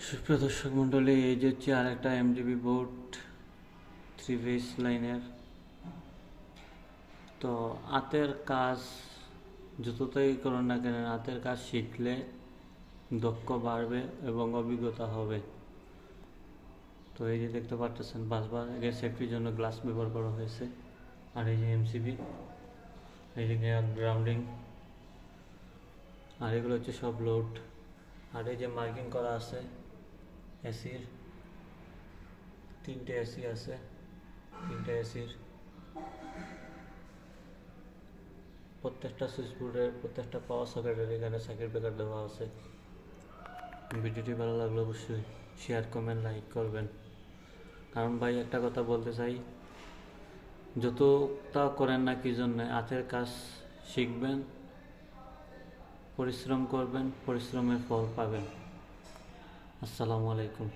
সুপ্রিয় দর্শক মণ্ডলী, এই যে হচ্ছে আর একটা এমডিবি বোর্ড 3 ফেজ লাইনের। তো হাতের কাজ যতটাই করুন না কেন, হাতের কাজ শিখলে দক্ষ বাড়বে এবং অভিজ্ঞতা হবে। তো এই যে দেখতে পাচ্ছেন, বাসবার এর সেফটির জন্য গ্লাস ব্যবহার করা হয়েছে। আর এই যে এমসিবি, এই যে গ্রাউন্ডিং, আর এগুলো হচ্ছে সব লোড। আর এই যে মার্কিং করা আছে এসির, 3টে এসি আছে, 3টে এসির প্রত্যেকটা সুইচ বোর্ডের প্রত্যেকটা পাওয়ার সকেটের এখানে সার্কিট ব্রেকার দেওয়া আছে। ভিডিওটি ভালো লাগলে অবশ্যই শেয়ার, কমেন্ট, লাইক করবেন। কারণ ভাই একটা কথা বলতে চাই, যতটা করেন না কি জন্য হাতের কাজ শিখবেন, পরিশ্রম করবেন, পরিশ্রমের ফল পাবেন। আসসালামু আলাইকুম।